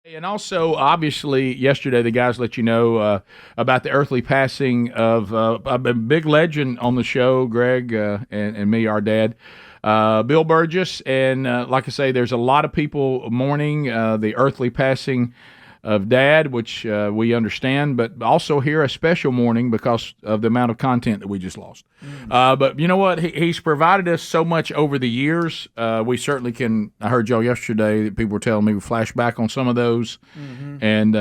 And also, obviously, yesterday the guys let you know about the earthly passing of a big legend on the show, Greg and me, our dad, Bill Burgess. And like I say, there's a lot of people mourning the earthly passing of Dad, which we understand, but also here a special mourning because of the amount of content that we just lost. But you know what? He's provided us so much over the years. We certainly can. I heard y'all yesterday that people were telling me we flash back on some of those, and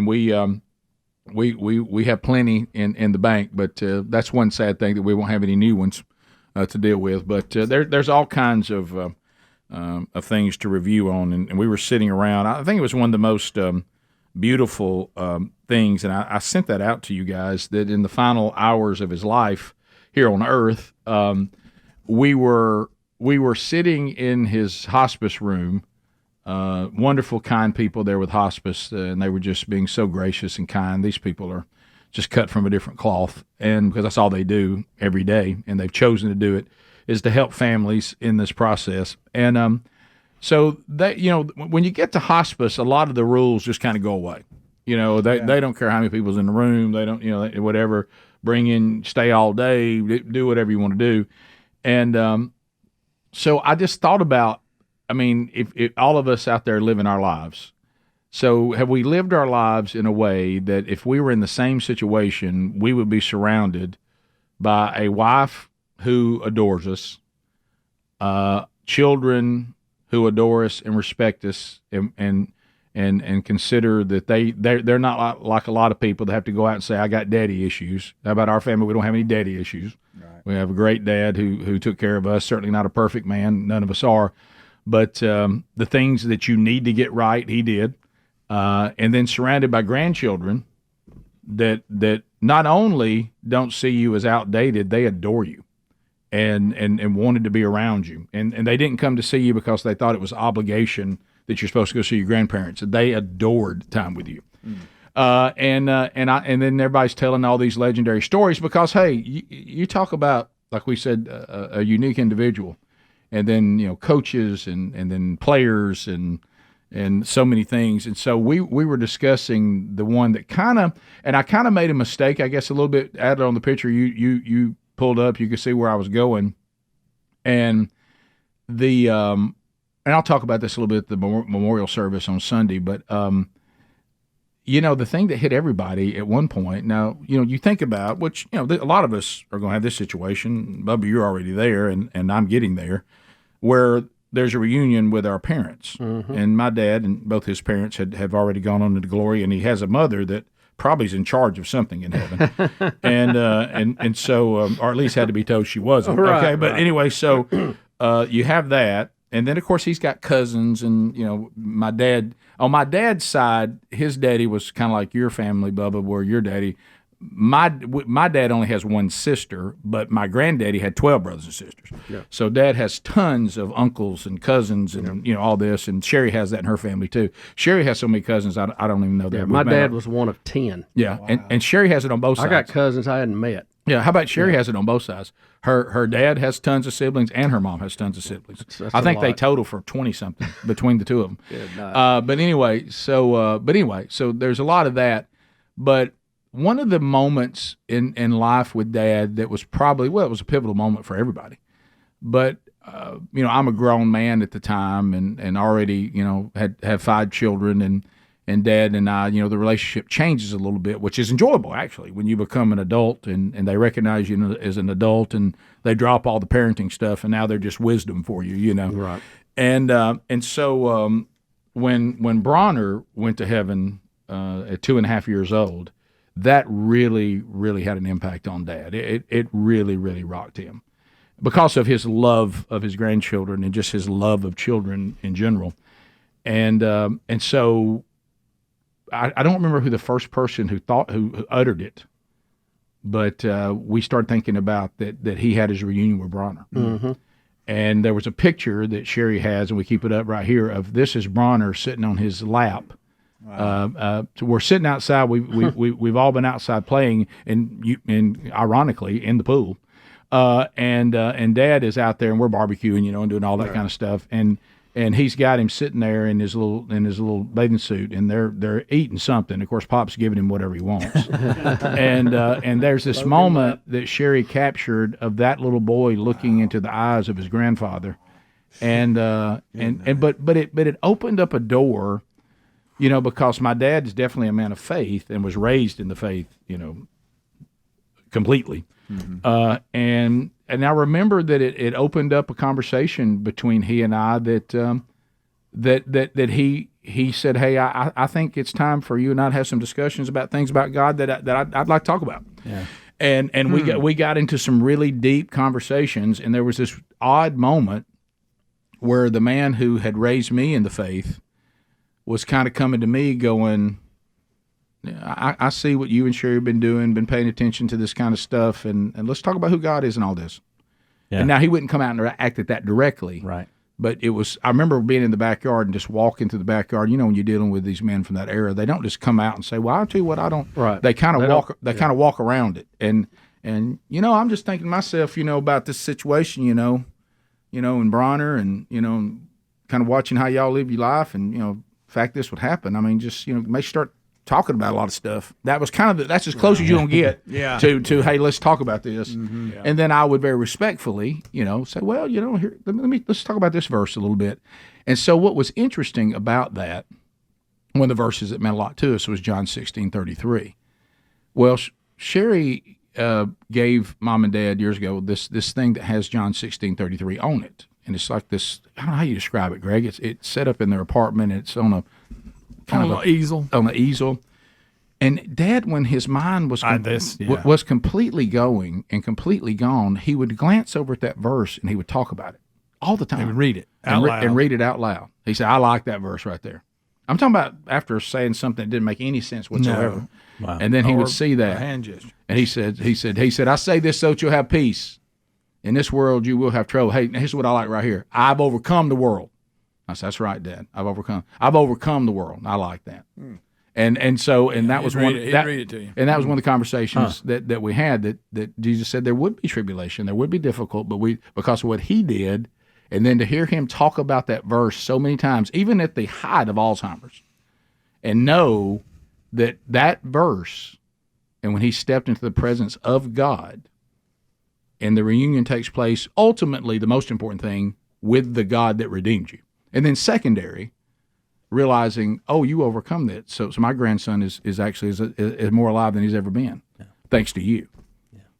we have plenty in the bank. But that's one sad thing that we won't have any new ones to deal with. But there's all kinds of things to review on, and we were sitting around. I think it was one of the most beautiful things, and I sent that out to you guys, that in the final hours of his life here on Earth, we were sitting in his hospice room, wonderful, kind people there with hospice, and they were just being so gracious and kind. These people are just cut from a different cloth, and because that's all they do every day, and they've chosen to do it, is to help families in this process. And so that, when you get to hospice, a lot of the rules just kind of go away. They don't care how many people's in the room. They don't, whatever, bring in, stay all day, do whatever you want to do. And so I just thought about, if all of us out there living our lives, so have we lived our lives in a way that if we were in the same situation, we would be surrounded by a wife who adores us, children who adore us and respect us, and consider that they're not like a lot of people that have to go out and say, I got daddy issues. How about our family? We don't have any daddy issues. Right. We have a great dad who took care of us. Certainly not a perfect man. None of us are. But the things that you need to get right, he did. And then surrounded by grandchildren that not only don't see you as outdated, they adore you. And wanted to be around you. And they didn't come to see you because they thought it was obligation that you're supposed to go see your grandparents. They adored time with you. And then everybody's telling all these legendary stories because, hey, you talk about, like we said, a unique individual, and then, coaches and then players and so many things. And so we were discussing the one that I kind of made a mistake, I guess, a little bit added on the picture you pulled up. You could see where I was going, and and I'll talk about this a little bit at the memorial service on Sunday. But the thing that hit everybody at one point. Now, you think about, which a lot of us are going to have this situation. Bubba, you're already there, and I'm getting there, where there's a reunion with our parents, and my dad and both his parents have already gone on to glory, and he has a mother that probably is in charge of something in heaven, and so, or at least had to be told she wasn't. Right, okay, but anyway, so you have that, and then of course he's got cousins, and my dad, on my dad's side, his daddy was kind of like your family, Bubba, where your daddy. My dad only has one sister, but my granddaddy had 12 brothers and sisters. Yeah. So Dad has tons of uncles and cousins and all this, and Sherry has that in her family too. Sherry has so many cousins, I don't even know that. Yeah, my dad was one of 10. Yeah, wow. and Sherry has it on both sides. I got cousins I hadn't met. Yeah, how about Sherry has it on both sides? Her dad has tons of siblings, and her mom has tons of siblings. That's I think they total for 20-something between the two of them. But anyway, so there's a lot of that, but one of the moments in life with Dad that was probably, it was a pivotal moment for everybody. But, I'm a grown man at the time and already, had 5 children, and Dad and I, the relationship changes a little bit, which is enjoyable, actually, when you become an adult and they recognize you as an adult and they drop all the parenting stuff and now they're just wisdom for you, Right. And so when Bronner went to heaven at 2.5 years old, that really, really had an impact on Dad. It really, really rocked him because of his love of his grandchildren and just his love of children in general. And so I don't remember who the first person who uttered it, but we started thinking about that he had his reunion with Bronner. Mm-hmm. And there was a picture that Sherry has, and we keep it up right here, of this is Bronner sitting on his lap. Wow. So we're sitting outside. We've all been outside playing, and ironically in the pool. And Dad is out there, and we're barbecuing, and doing all that kind of stuff. And and he's got him sitting there in his little bathing suit, and they're eating something. Of course, Pop's giving him whatever he wants, and there's this moment that Sherry captured of that little boy looking into the eyes of his grandfather, but it opened up a door, because my dad is definitely a man of faith and was raised in the faith, completely. Mm-hmm. And I remember that it opened up a conversation between he and I that he said, hey, I think it's time for you and I to have some discussions about things about God that I'd like to talk about. Yeah. And we got into some really deep conversations, and there was this odd moment where the man who had raised me in the faith was kind of coming to me going, I see what you and Sherry have been doing, been paying attention to this kind of stuff, and let's talk about who God is and all this. Yeah. And now he wouldn't come out and act at that directly. Right. But I remember being in the backyard and just walking through the backyard. When you're dealing with these men from that era, they don't just come out and say, well, I'll tell you what, I don't. Right. They kind of walk around it. And I'm just thinking to myself, about this situation, in Bronner and, kind of watching how y'all live your life and, the fact this would happen. I mean, just, may start talking about a lot of stuff. That was that's as close as you're gonna get to hey, let's talk about this. Mm-hmm. Yeah. And then I would very respectfully, say, well, here, let's talk about this verse a little bit. And so what was interesting about that, one of the verses that meant a lot to us was John 16:33. Well, Sherry gave Mom and Dad years ago this thing that has John 16:33 on it, and it's like this. I don't know how you describe it, Greg. It's set up in their apartment. It's on a easel. On the easel. And Dad, when his mind was was completely going and completely gone, he would glance over at that verse and he would talk about it all the time. He would read it and read it out loud. He said, I like that verse right there. I'm talking about after saying something that didn't make any sense whatsoever. No. Wow. And then he would see that. A hand gesture. And he said, I say this so that you'll have peace. In this world you will have trouble. Hey, here's what I like right here. I've overcome the world. I said, that's right, Dad. I've overcome the world. I like that. And that was one. Read it to you. And that was one of the conversations that we had. That Jesus said there would be tribulation, there would be difficult, but because of what he did, and then to hear him talk about that verse so many times, even at the height of Alzheimer's, and know that verse, and when he stepped into the presence of God, and the reunion takes place, ultimately the most important thing with the God that redeemed you. And then secondary, realizing, you overcome that. So my grandson is actually is more alive than he's ever been, thanks to you.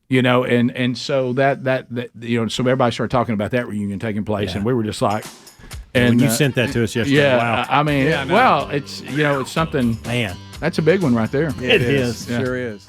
Yeah. And so that so everybody started talking about that reunion taking place, and we were just like, and when you sent that to us yesterday, yeah, wow. I mean, well, it's it's something. Man, that's a big one right there. It is. Sure is.